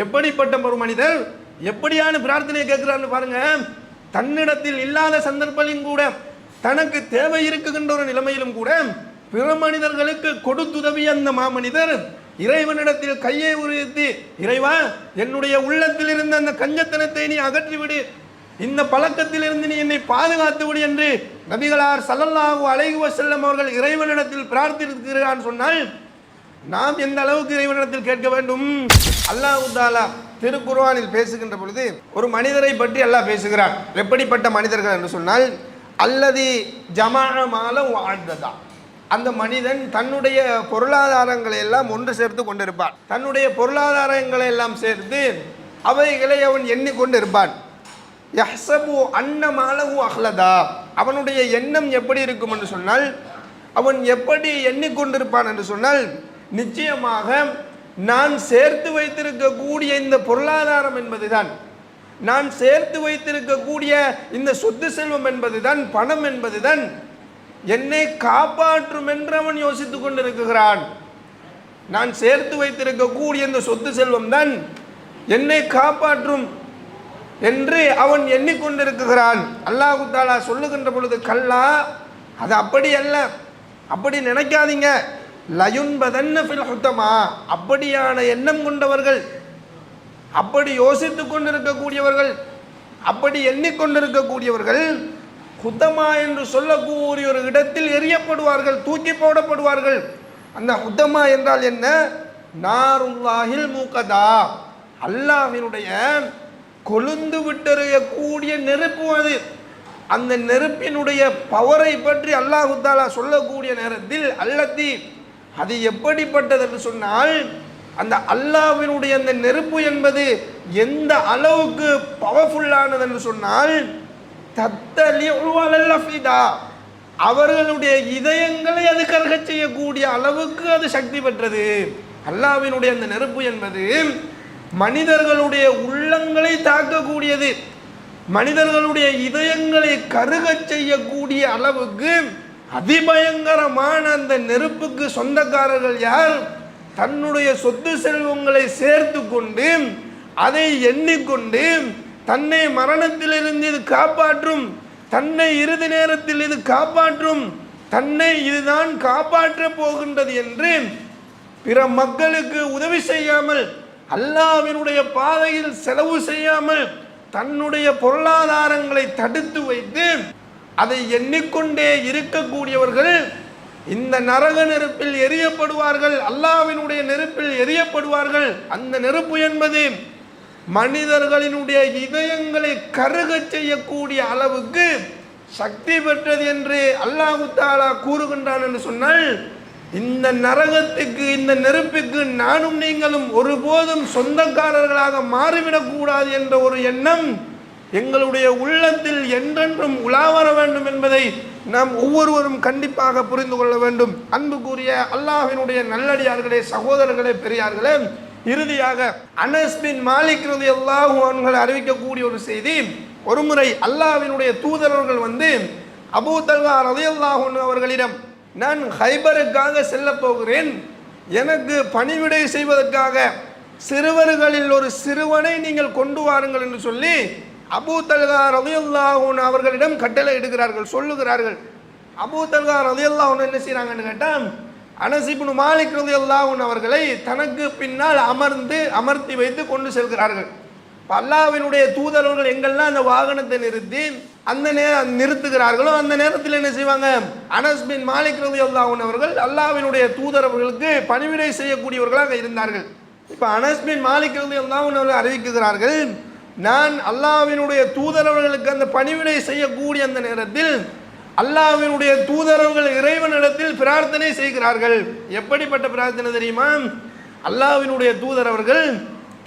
எப்படிப்பட்ட ஒரு மனிதர் எப்படியான பிரார்த்தனை கேட்கிறான்னு பாருங்க. தன்னிடத்தில் இல்லாத சந்தர்ப்பத்திலும் கூட, தனக்கு தேவை இருக்குகின்ற ஒரு நிலைமையிலும் கூட பிற மனிதர்களுக்கு கொடுத்துதவிய அந்த மாமனிதர் இறைவனிடத்தில் கையை உயர்த்தி, இறைவா என்னுடைய உள்ளத்தில் இருந்த அந்த கஞ்சத்தனத்தை நீ அகற்றிவிடு, இந்த பழக்கத்தில் இருந்து நீ என்னை பாதுகாத்து விடு என்று நபிகளார் ஸல்லல்லாஹு அலைஹி வஸல்லம் அவர்கள் இறைவனிடத்தில் பிரார்த்திக்கிறான் சொன்னால் நாம் எந்த அளவுக்கு இறைவனிடத்தில் கேட்க வேண்டும். அல்லாஹ் தஆலா திருக்குர்ஆனில் பேசுகின்ற பொழுது ஒரு மனிதரை பற்றி அல்லாஹ் பேசுகிறான். எப்படிப்பட்ட மனிதர்கள் என்று சொன்னால், அல்லதி ஜமஅ மால வஅததா, அந்த மனிதன் தன்னுடைய பொருளாதாரங்களை எல்லாம் ஒன்று சேர்த்து கொண்டிருப்பான். தன்னுடைய பொருளாதாரங்களை எல்லாம் சேர்த்து அவைகளை அவன் எண்ணிக்கொண்டு இருப்பான். யஹ்சபு அன்ன மாலஹு அஹ்லதா, அவனுடைய எண்ணம் எப்படி இருக்கும் என்று சொன்னால், அவன் எப்படி எண்ணிக்கொண்டிருப்பான் என்று சொன்னால், நிச்சயமாக நான் சேர்த்து வைத்திருக்கக்கூடிய இந்த பொருளாதாரம் என்பதுதான், நான் சேர்த்து வைத்திருக்கக்கூடிய இந்த சொத்து செல்வம் என்பதுதான், பணம் என்பதுதான் என்னை காப்பாற்றும் என்று அவன் யோசித்துக் கொண்டிருக்கிறான். நான் சேர்த்து வைத்திருக்கக்கூடிய இந்த சொத்து செல்வம் தான் என்னை காப்பாற்றும் என்று அவன் எண்ணிக்கொண்டிருக்கிறான். அல்லாஹ் தஆலா சொல்லுகின்ற பொழுது, கல்லா, அது அப்படி அல்ல, அப்படி நினைக்காதீங்க. லயுன்பதன்ன ஃபில் ஹுத்தமா, அப்படியான எண்ணம் கொண்டவர்கள், அப்படி யோசித்துக் கொண்டிருக்கக்கூடியவர்கள், அப்படி எண்ணிக்கொண்டிருக்கக்கூடியவர்கள் ஹுத்தமா என்று சொல்லக்கூடிய ஒரு இடத்தில் எரியப்படுவார்கள், தூக்கி போடப்படுவார்கள். அந்த ஹுத்தமா என்றால் என்ன? நாருல்லாஹில் மூகதா, அல்லாஹ்வினுடைய கொழுந்து விட்டெறியக்கூடிய நெருப்பு அது. அந்த நெருப்பினுடைய பவரை பற்றி அல்லாஹ் தஆலா சொல்லக்கூடிய நேரத்தில், அல்லதி, அது எப்படிப்பட்டது என்று சொன்னால், அந்த அல்லாஹ்வினுடைய அந்த நெருப்பு என்பது எந்த அளவுக்கு பவர்ஃபுல்லானது என்று சொன்னால், அவர்களுடைய இதயங்களை அது கருக செய்யக்கூடிய அளவுக்கு அது சக்தி பெற்றது. அல்லாஹ்வினுடைய அந்த நெருப்பு என்பது மனிதர்களுடைய உள்ளங்களை தாக்கக்கூடியது, மனிதர்களுடைய இதயங்களை கருக செய்யக்கூடிய அளவுக்கு அதிபயங்கரமான அந்த நெருப்புக்கு சொந்தக்காரர்கள் யார்? தன்னுடைய சொத்து செல்வங்களை சேர்த்து கொண்டு, அதை எண்ணிக்கொண்டு, தன்னை மரணத்திலிருந்து இது காப்பாற்றும், தன்னை இறுதி நேரத்தில் இது காப்பாற்றும், தன்னை இதுதான் காப்பாற்ற போகின்றது என்று பிற மக்களுக்கு உதவி செய்யாமல், அல்லாஹ்வினுடைய பாதையில் செலவு செய்யாமல், தன்னுடைய பொருளாதாரங்களை தடுத்து வைத்து அதை எண்ணிக்கொண்டே இருக்கக்கூடியவர்கள் இந்த நரக நெருப்பில் எரியப்படுவார்கள், அல்லாஹ்வினுடைய நெருப்பில் எரியப்படுவார்கள். அந்த நெருப்பு என்பது மனிதர்களினுடைய இதயங்களை கருக செய்யக்கூடிய அளவுக்கு சக்தி பெற்றது என்று அல்லாஹ் தஆலா கூறுகின்றான் என்று சொன்னால், இந்த நரகத்துக்கு, இந்த நெருப்புக்கு நானும் நீங்களும் ஒருபோதும் சொந்தக்காரர்களாக மாறிவிடக்கூடாது என்ற ஒரு எண்ணம் எங்களுடைய உள்ளத்தில் என்றென்றும் உலாவர வேண்டும் என்பதை நாம் ஒவ்வொருவரும் கண்டிப்பாக புரிந்து கொள்ள வேண்டும். அன்புக்குரிய அல்லாஹ்வினுடைய நல்லடியார்களே, சகோதரர்களே, பெரியார்களே, இறுதியாக அனஸ் பின் மாலிக் ரலியல்லாஹு அன்ஹு அறிவிக்கக்கூடிய ஒரு செய்தி, ஒருமுறை அல்லாஹ்வினுடைய தூதரர்கள் வந்து அபூ தல்ஹா ரலியல்லாஹு அன்ஹு அவர்களிடம், நான் ஹைபருக்காக செல்ல போகிறேன், எனக்கு பணிவிடை செய்வதற்காக சிறுவர்களில் ஒரு சிறுவனை நீங்கள் கொண்டு வாருங்கள் என்று சொல்லி அபூ தல்ஹா ரலியல்லாஹு அன்ஹு அவர்களிடம் கட்டளை இடுகிறார்கள், சொல்லுகிறார்கள். அபூ தல்ஹா ரலியல்லாஹு அன்ஹு என்ன செய்கிறாங்கன்னு கேட்டால், அனஸ் இப்னு மாலிக் ரலியல்லாஹு அன்ஹு அவர்களை தனக்கு பின்னால் அமர்த்தி வைத்து கொண்டு செல்கிறார்கள். அல்லாஹ்வினுடைய தூதரவர்கள் எங்கெல்லாம் அந்த வாகனத்தை நிறுத்தி அந்த நிறுத்துகிறார்களோ அந்த நேரத்தில் என்ன செய்வாங்க, அனஸ் பின் மாலிக் ரலியல்லாஹு அன்ஹு அவர்கள் அல்லாஹ்வினுடைய தூதரவர்களுக்கு பணிவிடை செய்யக்கூடியவர்களாக இருந்தார்கள். இப்போ அனஸ் பின் மாலிக் ரலியல்லாஹு அன்ஹு அவர்கள் அறிவிக்கிறார்கள், நான் அல்லாஹ்வினுடைய தூதரவர்களுக்கு அந்த பணிவிடை செய்யக்கூடிய அந்த நேரத்தில் அல்லாஹ்வினுடைய தூதரவர்கள் இறைவனிடத்தில் பிரார்த்தனை செய்கிறார்கள். எப்படிப்பட்ட பிரார்த்தனை தெரியுமா? அல்லாஹ்வினுடைய தூதரவர்கள்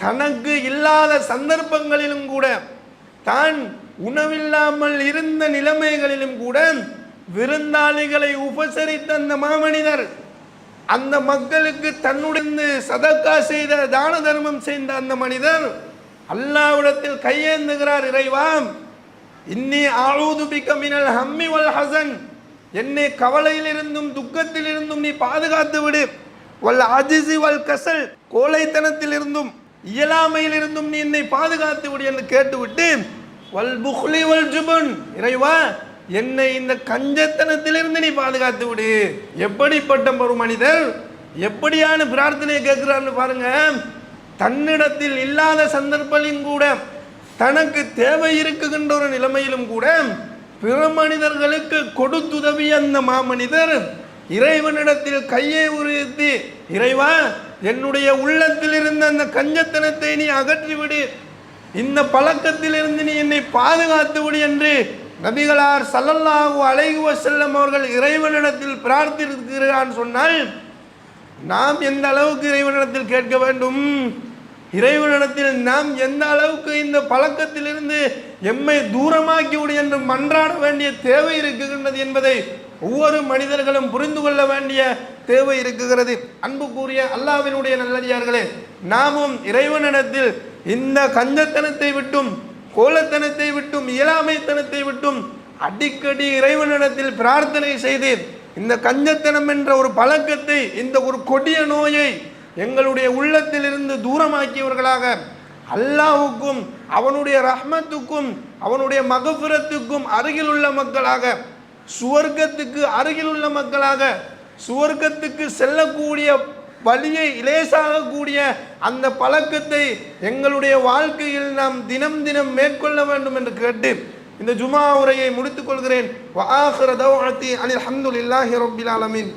தனக்கு இல்லாத சந்தர்ப்பங்களிலும் கூட, தான் உணவில்லாமல் இருந்த நிலைமைகளிலும் கூட விருந்தாளிகளை உபசரித்த அந்த மாமனிதர், அந்த மக்களுக்கு தன்னுடைய சதக்கா செய்த, தான தர்மம் செய்த அந்த மனிதர் அல்லாஹ்விடத்தில் கையேந்துகிறார், இறைவா, இன்னி அஊது பிக மினல் ஹம்மி வல் ஹஸன், என்னை கவலையிலிருந்தும் துக்கத்திலிருந்தும் நீ பாதுகாத்து விடு, வல் அஜ்ஸி வல் கஸல், கோழைத்தனத்திலிருந்தும் இயலாமையிலிருந்தும் நீ என்னை பாதுகாத்து விடு என்று கேட்டுவிட்டு வல் புக்லி வல் ஜுபன், இறைவா என்னை இந்த கஞ்சத்தனத்திலிருந்து நீ பாதுகாத்து விடு. எப்படிப்பட்ட ஒரு மனிதர் எப்படியான பிரார்த்தனையை கேட்கிறான்னு பாருங்க. தன்னிடத்தில் இல்லாத சந்தர்ப்பத்திலும் கூட, தனக்கு தேவை இருக்குகின்ற ஒரு நிலைமையிலும் கூட பிற மனிதர்களுக்கு கொடுத்துதவிய அந்த மாமனிதர் இறைவனிடத்தில் கையை உயர்த்தி, இறைவா என்னுடைய உள்ளத்தில் இருந்த அந்த கஞ்சத்தனத்தை நீ அகற்றிவிடு, இந்த பழக்கத்திலிருந்து நீ என்னை பாதுகாத்து விடு என்று நபிகளார் ஸல்லல்லாஹு அலைஹி வஸல்லம் அவர்கள் இறைவனிடத்தில் பிரார்த்திக்கிறான்னு சொன்னால் நாம் எந்த அளவுக்கு இறைவனிடத்தில் கேட்க வேண்டும், இறைவனிடத்தில் நாம் எந்த அளவுக்கு இந்த பழக்கத்திலிருந்து எம்மை தூரமாக்கி விடு என்று மன்றாட வேண்டிய தேவை இருக்குகின்றது என்பதை ஒவ்வொரு மனிதர்களும் புரிந்து கொள்ள வேண்டிய தேவை இருக்குகிறது. அன்புக்குரிய அல்லாஹ்வினுடைய நல்லடியார்களே, நாமும் இறைவனிடத்தில் இந்த கஞ்சத்தனத்தை விட்டும், கோலத்தனத்தை விட்டும், இயலாமைத்தனத்தை விட்டும் அடிக்கடி இறைவனிடத்தில் பிரார்த்தனை செய்து இந்த கஞ்சத்தனம் என்ற ஒரு பழக்கத்தை, இந்த ஒரு கொடிய நோயை எங்களுடைய உள்ளத்தில் இருந்து தூரமாக்கியவர்களாக, அல்லாஹ்வுக்கும் அவனுடைய ரஹ்மத்துக்கும் அவனுடைய மகஃபிரத்துக்கும் அருகில் உள்ள மக்களாக, சுவர்க்கத்துக்கு அருகில் உள்ள மக்களாக, சுவர்க்கத்துக்கு செல்லக்கூடிய வழியை இலேசாகக்கூடிய அந்த பழக்கத்தை எங்களுடைய வாழ்க்கையில் நாம் தினம் தினம் மேற்கொள்ள வேண்டும் என்று கேட்டு இந்த ஜுமா உரையை முடித்துக் கொள்கிறேன். வ ஆகிரு தஅவாத்தி அனில் ஹம்துலில்லாஹி ரப்பில் ஆலமீன்.